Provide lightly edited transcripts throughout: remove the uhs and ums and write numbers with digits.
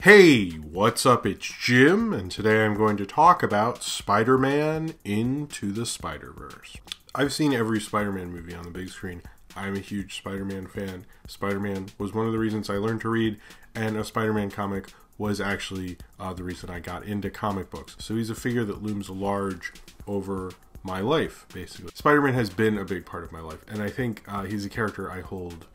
Hey, what's up? It's Jim, and today I'm going to talk about Spider-Man Into the Spider-Verse. I've seen every Spider-Man movie on the big screen. I'm a huge Spider-Man fan. Spider-Man was one of the reasons I learned to read, and a Spider-Man comic was actually the reason I got into comic books. So he's a figure that looms large over my life, basically. Spider-Man has been a big part of my life, and I think he's a character I hold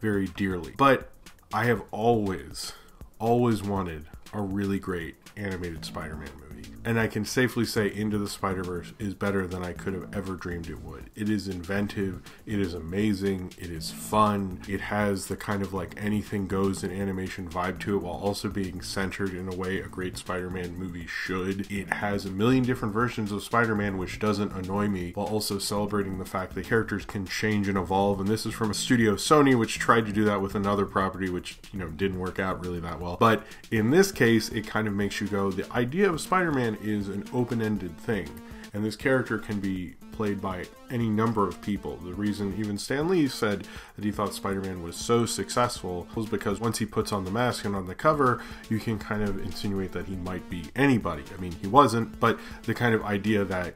very dearly. But I have always wanted a really great animated Spider-Man movie. And I can safely say Into the Spider-Verse is better than I could have ever dreamed it would. It is inventive, it is amazing, it is fun, it has the kind of like anything goes in animation vibe to it while also being centered in a way a great Spider-Man movie should. It has a million different versions of Spider-Man, which doesn't annoy me, while also celebrating the fact that characters can change and evolve. And this is from a studio, Sony, which tried to do that with another property, which, didn't work out really that well. But in this case, it kind of makes you go, the idea of Spider-Man is an open-ended thing, and this character can be played by any number of people. The reason even Stan Lee said that he thought Spider-Man was so successful was because once he puts on the mask and on the cover, you can kind of insinuate that he might be anybody. I mean, he wasn't, but the kind of idea that,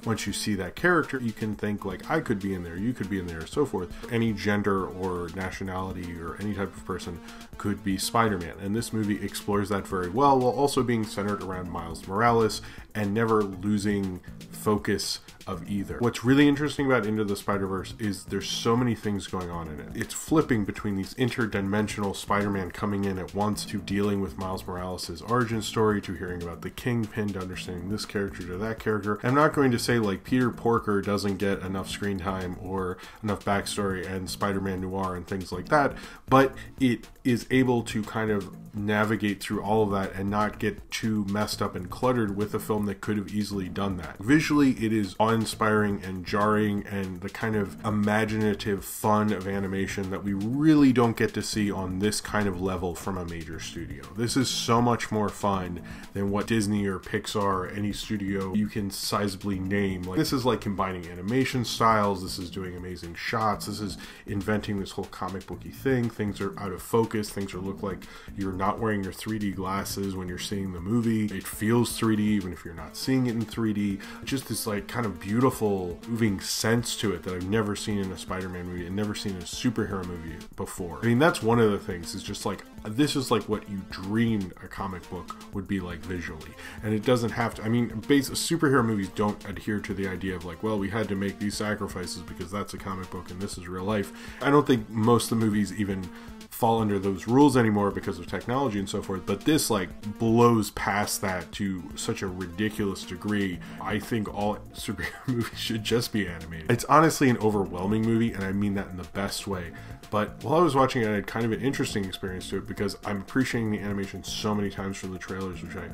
once you see that character, you can think like, I could be in there, you could be in there, so forth. Any gender or nationality or any type of person could be Spider-Man, and this movie explores that very well while also being centered around Miles Morales and never losing focus of either. What's really interesting about Into the Spider-Verse is there's so many things going on in it. It's flipping between these interdimensional Spider-Man coming in at once to dealing with Miles Morales' origin story, to hearing about the Kingpin, to understanding this character, to that character. I'm not going to say like Peter Porker doesn't get enough screen time or enough backstory and Spider-Man Noir and things like that, but it is able to kind of navigate through all of that and not get too messed up and cluttered with a film that could have easily done that. Visually, it is awe-inspiring and jarring, and the kind of imaginative fun of animation that we really don't get to see on this kind of level from a major studio. This is so much more fun than what Disney or Pixar or any studio you can sizably name. Like, this is like combining animation styles, this is doing amazing shots, this is inventing this whole comic booky thing. Things are out of focus, things look like you're not wearing your 3D glasses when you're seeing the movie. It feels 3D even if you're not seeing it in 3D. Just this like kind of beautiful moving sense to it that I've never seen in a Spider-Man movie and never seen in a superhero movie before. I mean, that's one of the things, is just like, this is like what you dreamed a comic book would be like visually. And it doesn't have to, I mean, superhero movies don't adhere to the idea of like, well, we had to make these sacrifices because that's a comic book and this is real life. I don't think most of the movies even fall under those rules anymore because of technology and so forth, but this like blows past that to such a ridiculous degree. I think all superhero movies should just be animated. It's honestly an overwhelming movie, and I mean that in the best way. But while I was watching it, I had kind of an interesting experience to it because I'm appreciating the animation so many times from the trailers, which I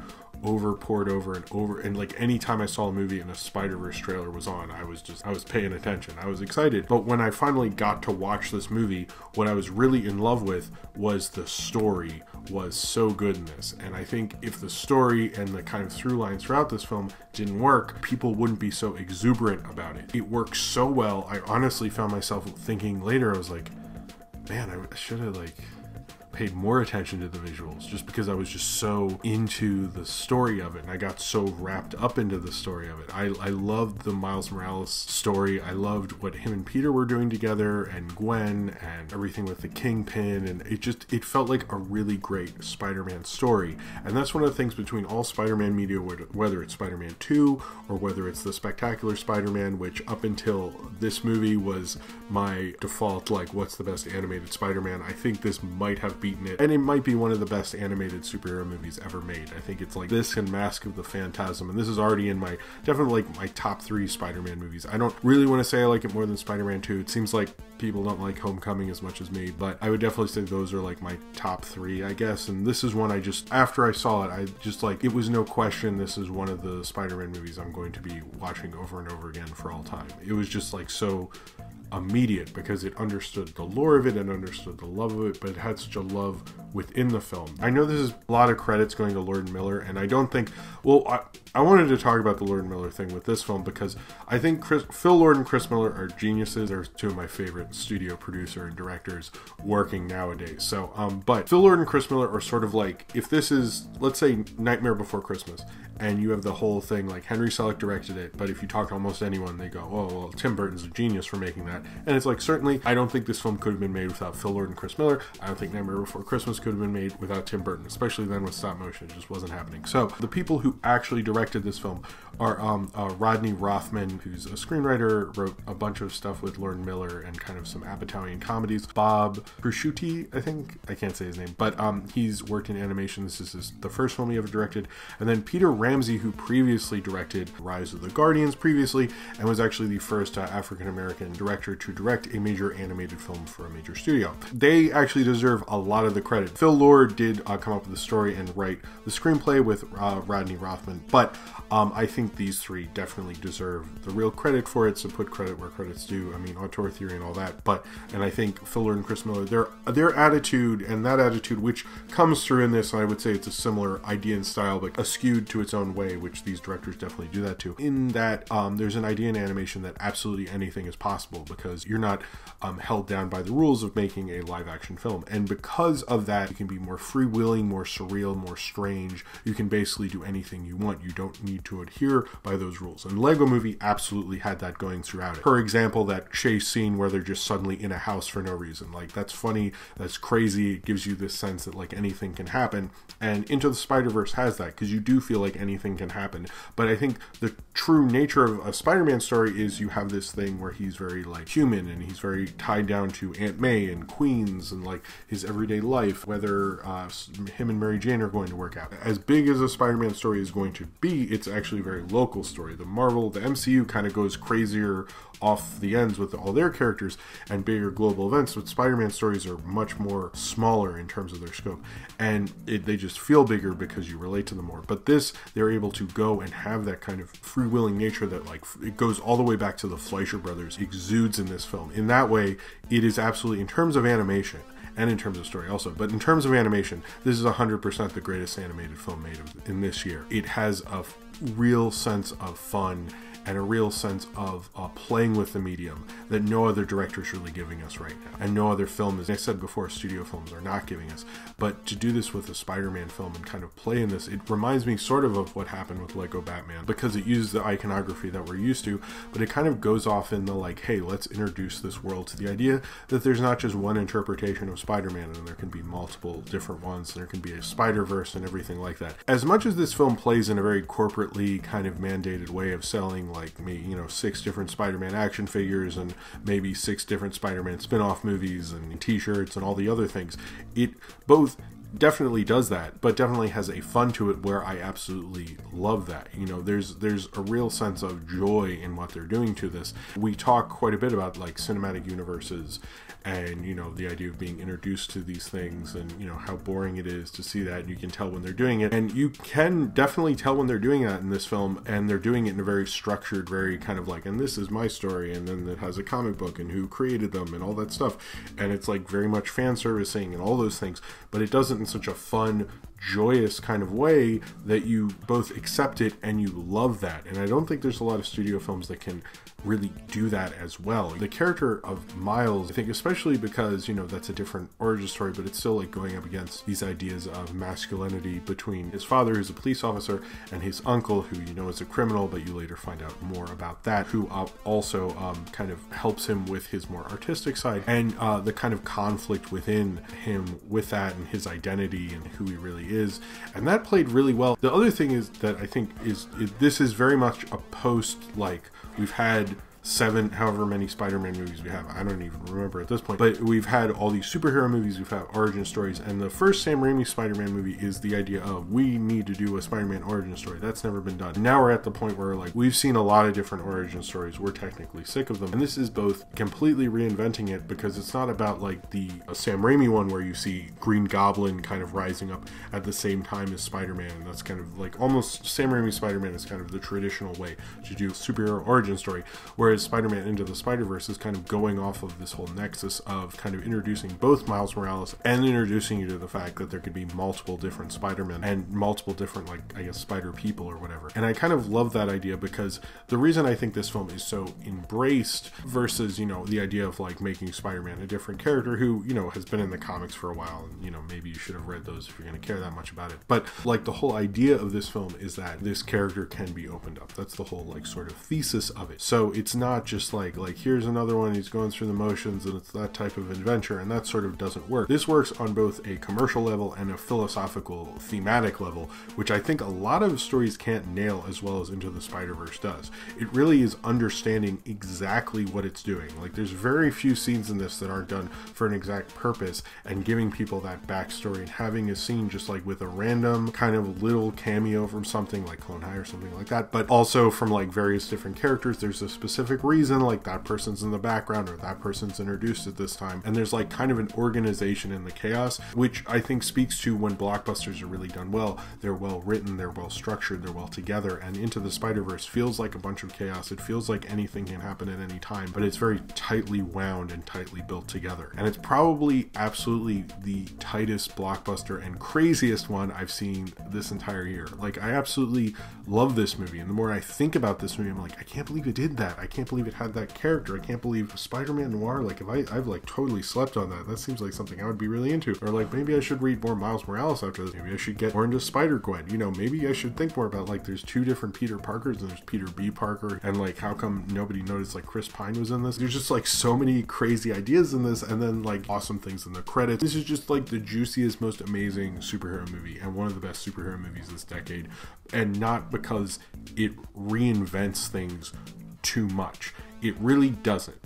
poured over, and like anytime I saw a movie and a Spider-Verse trailer was on, I was paying attention. I was excited. But when I finally got to watch this movie, what I was really in love with was the story was so good in this. And I think if the story and the kind of through lines throughout this film didn't work, people wouldn't be so exuberant about it. It works so well. I honestly found myself thinking later, I was like, man, I should have like paid more attention to the visuals, just because I was just so into the story of it and I got so wrapped up into the story of it. I loved the Miles Morales story. I loved what him and Peter were doing together, and Gwen, and everything with the Kingpin, and it felt like a really great Spider-Man story. And that's one of the things between all Spider-Man media, whether it's Spider-Man 2 or whether it's the Spectacular Spider-Man, which up until this movie was my default, like, what's the best animated Spider-Man. I think this might have beaten it, and it might be one of the best animated superhero movies ever made. I think it's like this and Mask of the Phantasm, and this is already in my, definitely like my top 3 Spider-Man movies. I don't really want to say I like it more than Spider-Man 2. It seems like people don't like Homecoming as much as me, but I would definitely say those are like my top 3, I guess. And this is one I just, after I saw it, I just like, it was no question this is one of the Spider-Man movies I'm going to be watching over and over again for all time. It was just like so immediate because it understood the lore of it and understood the love of it, but it had such a love within the film. I know this is a lot of credits going to Lord and Miller, and I don't think, well, I wanted to talk about the Lord and Miller thing with this film because I think Phil Lord and Chris Miller are geniuses. They're two of my favorite studio producer and directors working nowadays. So, but Phil Lord and Chris Miller are sort of like, if this is, let's say, Nightmare Before Christmas, and you have the whole thing, like Henry Selick directed it, but if you talk to almost anyone, they go, oh, well, Tim Burton's a genius for making that. And it's like, certainly, I don't think this film could have been made without Phil Lord and Chris Miller. I don't think Nightmare Before Christmas could have been made without Tim Burton, especially then with stop motion. It just wasn't happening. So the people who actually directed this film are Rodney Rothman, who's a screenwriter, wrote a bunch of stuff with Lord and Miller and kind of some Apatowian comedies. Bob Prosciutti, I think, I can't say his name, but he's worked in animation. This is the first film he ever directed. And then Peter Ramsey, who previously directed Rise of the Guardians previously, and was actually the first African-American director to direct a major animated film for a major studio. They actually deserve a lot of the credit. Phil Lord did come up with the story and write the screenplay with Rodney Rothman, but I think these three definitely deserve the real credit for it, so put credit where credit's due. I mean, auteur theory and all that, and I think Phil Lord and Chris Miller, their attitude, and that attitude which comes through in this, and I would say it's a similar idea and style, but skewed to its own way, which these directors definitely do that too. In that, there's an idea in animation that absolutely anything is possible because you're not held down by the rules of making a live action film. And because of that, you can be more freewheeling, more surreal, more strange. You can basically do anything you want. You don't need to adhere by those rules. And Lego Movie absolutely had that going throughout it. For example, that chase scene where they're just suddenly in a house for no reason. Like, that's funny, that's crazy, it gives you this sense that like anything can happen. And Into the Spider-Verse has that because you do feel like anything can happen. But I think the true nature of a Spider-Man story is you have this thing where he's very like human and he's very tied down to Aunt May and Queens and like his everyday life, whether him and Mary Jane are going to work out. As big as a Spider-Man story is going to be, it's actually a very local story. The MCU kind of goes crazier off the ends with all their characters and bigger global events, but Spider-Man stories are much more smaller in terms of their scope, and they just feel bigger because you relate to them more. But this, they're able to go and have that kind of freewheeling nature that like it goes all the way back to the Fleischer brothers, exudes in this film. In that way, it is absolutely, in terms of animation and in terms of story also, but in terms of animation, this is 100% the greatest animated film made in this year. It has a real sense of fun and a real sense of playing with the medium that no other director is really giving us right now. And no other film, as I said before, studio films are not giving us. But to do this with a Spider-Man film and kind of play in this, it reminds me sort of what happened with Lego Batman, because it uses the iconography that we're used to, but it kind of goes off in the like, hey, let's introduce this world to the idea that there's not just one interpretation of Spider-Man, and there can be multiple different ones. There can be a Spider-Verse and everything like that. As much as this film plays in a very corporately kind of mandated way of selling like maybe 6 different Spider-Man action figures and maybe 6 different Spider-Man spin-off movies and t-shirts and all the other things, it both definitely does that, but definitely has a fun to it where I absolutely love that. There's a real sense of joy in what they're doing to this. We talk quite a bit about like cinematic universes and the idea of being introduced to these things and how boring it is to see that, and you can tell when they're doing it, and you can definitely tell when they're doing that in this film, and they're doing it in a very structured, very kind of like, and this is my story, and then it has a comic book and who created them and all that stuff, and it's like very much fan servicing and all those things, but it does it in such a fun, joyous kind of way that you both accept it and you love that. And I don't think there's a lot of studio films that can really do that as well. The character of Miles, I think, especially because that's a different origin story, but it's still like going up against these ideas of masculinity between his father, who's a police officer, and his uncle, who is a criminal, but you later find out more about that, who also kind of helps him with his more artistic side, and the kind of conflict within him with that and his identity and who he really is. And that played really well. The other thing is that I think this is very much a post, like, we've had 7, however many Spider-Man movies we have, I don't even remember at this point, but we've had all these superhero movies, we've had origin stories, and the first Sam Raimi Spider-Man movie is the idea of, we need to do a Spider-Man origin story. That's never been done. Now we're at the point where like we've seen a lot of different origin stories, we're technically sick of them, and this is both completely reinventing it, because it's not about like the Sam Raimi one where you see Green Goblin kind of rising up at the same time as Spider-Man, and that's kind of like almost Sam Raimi Spider-Man is kind of the traditional way to do a superhero origin story, whereas Whereas Spider-Man Into the Spider-Verse is kind of going off of this whole nexus of kind of introducing both Miles Morales and introducing you to the fact that there could be multiple different Spider-Men and multiple different, like, I guess, Spider people or whatever. And I kind of love that idea, because the reason I think this film is so embraced versus, you know, the idea of like making Spider-Man a different character who, you know, has been in the comics for a while, and, you know, maybe you should have read those if you're going to care that much about it. But like the whole idea of this film is that this character can be opened up. That's the whole like sort of thesis of it. So it's not just like here's another one, he's going through the motions, and it's that type of adventure, and that sort of doesn't work. This works on both a commercial level and a philosophical, thematic level, which I think a lot of stories can't nail as well as Into the Spider-Verse does. It really is understanding exactly what it's doing. Like, there's very few scenes in this that aren't done for an exact purpose, and giving people that backstory and having a scene just like with a random kind of little cameo from something like Clone High or something like that, but also from like various different characters. There's a specific reason, like that person's in the background or that person's introduced at this time, and there's like kind of an organization in the chaos, which I think speaks to when blockbusters are really done well. They're well written, they're well structured, they're well together, and Into the Spider-Verse feels like a bunch of chaos. It feels like anything can happen at any time, but it's very tightly wound and tightly built together. And it's probably absolutely the tightest blockbuster and craziest one I've seen this entire year. Like, I absolutely love this movie, and the more I think about this movie, I'm like, I can't believe it did that. I can't believe it had that character. I can't believe Spider-Man Noir, like, if I've like totally slept on that. That seems like something I would be really into. Or like, maybe I should read more Miles Morales after this. Maybe I should get more into Spider-Gwen. You know, maybe I should think more about, like, there's two different Peter Parkers, and there's Peter B. Parker, and like, how come nobody noticed like Chris Pine was in this? There's just like so many crazy ideas in this, and then like awesome things in the credits. This is just like the juiciest, most amazing superhero movie, and one of the best superhero movies this decade. And not because it reinvents things too much. It really doesn't.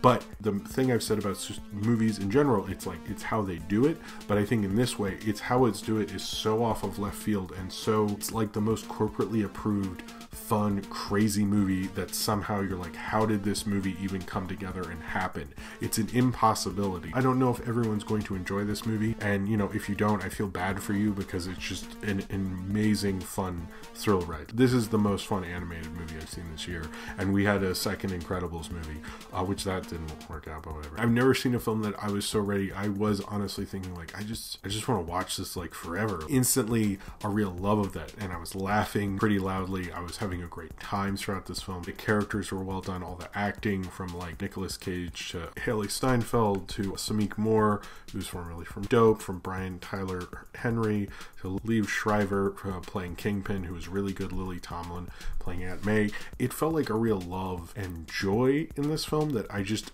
But the thing I've said about movies in general, it's like, it's how they do it. But I think in this way, it's how it's do it is so off of left field, and so it's like the most corporately approved, fun, crazy movie that somehow you're like, how did this movie even come together and happen? It's an impossibility. I don't know if everyone's going to enjoy this movie, and you know, if you don't, I feel bad for you, because it's just an amazing, fun thrill ride. This is the most fun animated movie I've seen this year, and we had a second Incredibles movie, which that didn't work out, but whatever. I've never seen a film that I was so ready. I was honestly thinking like, I just want to watch this like forever. Instantly a real love of that, and I was laughing pretty loudly. I was having a great time throughout this film. The characters were well done. All the acting, from like Nicolas Cage to Haley Steinfeld to Samik Moore, who's formerly from Dope, from Brian Tyler Henry to Liev Schreiber playing Kingpin, who was really good, Lily Tomlin playing Aunt May. It felt like a real love and joy in this film that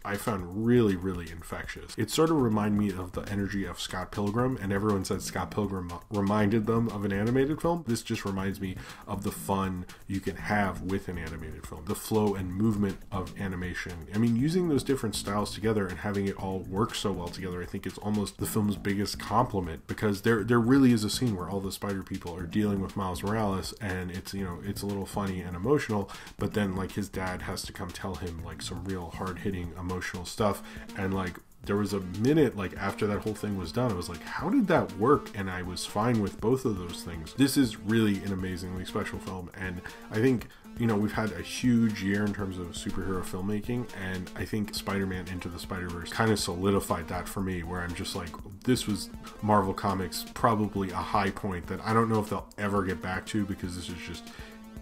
I found really, really infectious. It sort of reminded me of the energy of Scott Pilgrim, and everyone said Scott Pilgrim reminded them of an animated film. This just reminds me of the fun you can have with an animated film, the flow and movement of animation. I mean, using those different styles together and having it all work so well together, I think it's almost the film's biggest compliment, because there really is a scene where all the spider people are dealing with Miles Morales, and it's, you know, it's a little funny and emotional, but then like his dad has to come tell him like some real hard-hitting emotional stuff, and like there was a minute like after that whole thing was done, I was like, how did that work? And I was fine with both of those things. This is really an amazingly special film, and I think, you know, we've had a huge year in terms of superhero filmmaking, and I think Spider-Man Into the Spider-Verse kind of solidified that for me, where I'm just like, this was Marvel Comics probably a high point that I don't know if they'll ever get back to, because this is just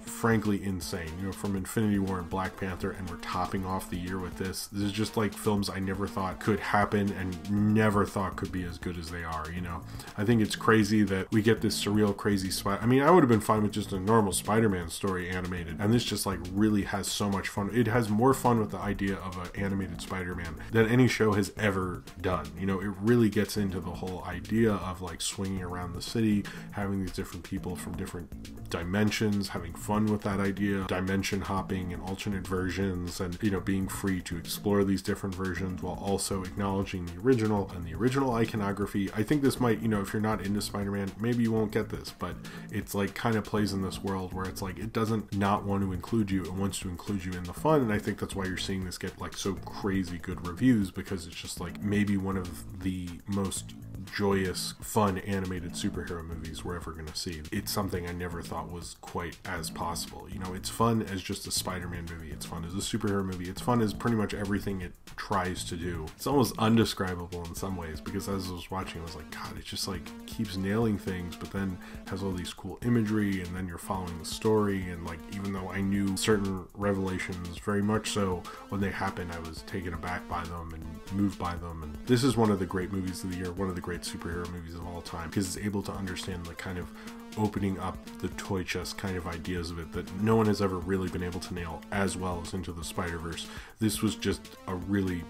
frankly insane. You know, from Infinity War and Black Panther, and we're topping off the year with this. This is just like films I never thought could happen and never thought could be as good as they are. You know, I think it's crazy that we get this surreal, crazy I mean, I would have been fine with just a normal Spider-Man story animated, and this just like really has so much fun. It has more fun with the idea of an animated Spider-Man than any show has ever done. You know, it really gets into the whole idea of like swinging around the city, having these different people from different dimensions, having fun with that idea, dimension hopping and alternate versions, and, you know, being free to explore these different versions while also acknowledging the original and the original iconography. I think this might, you know, if you're not into Spider-Man, maybe you won't get this, but it's like kind of plays in this world where it's like, it doesn't not want to include you, it wants to include you in the fun. And I think that's why you're seeing this get like so crazy good reviews, because it's just like maybe one of the most joyous, fun animated superhero movies we're ever going to see. It's something I never thought was quite as possible. You know, it's fun as just a Spider-Man movie. It's fun as a superhero movie. It's fun as pretty much everything it tries to do. It's almost undescribable in some ways, because as I was watching, I was like, God, it just like keeps nailing things, but then has all these cool imagery, and then you're following the story. And like, even though I knew certain revelations very much so, when they happened, I was taken aback by them and moved by them. And this is one of the great movies of the year, one of the great superhero movies of all time, because it's able to understand the kind of opening up the toy chest kind of ideas of it that no one has ever really been able to nail as well as Into the Spider-Verse. This was just a really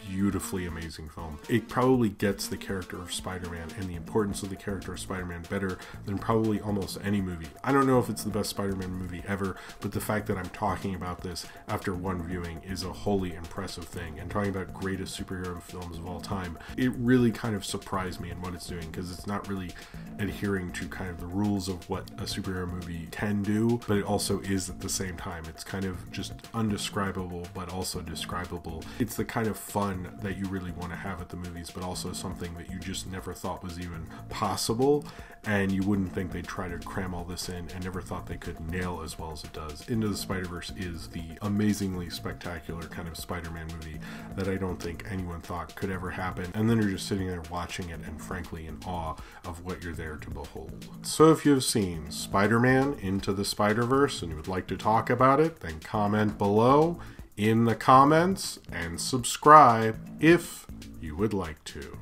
beautifully amazing film. It probably gets the character of Spider-Man and the importance of the character of Spider-Man better than probably almost any movie. I don't know if it's the best Spider-Man movie ever, but the fact that I'm talking about this after one viewing is a wholly impressive thing. And talking about greatest superhero films of all time, it really kind of surprised me in what it's doing, because it's not really adhering to kind of the rules of what a superhero movie can do, but it also is at the same time. It's kind of just undescribable, but also describable. It's the kind of fun that you really want to have at the movies, but also something that you just never thought was even possible, and you wouldn't think they'd try to cram all this in, and never thought they could nail as well as it does. Into the Spider-Verse is the amazingly spectacular kind of Spider-Man movie that I don't think anyone thought could ever happen, and then you're just sitting there watching it and frankly in awe of what you're there to behold. So if you've seen Spider-Man Into the Spider-Verse and you would like to talk about it, then comment below in the comments and subscribe if you would like to.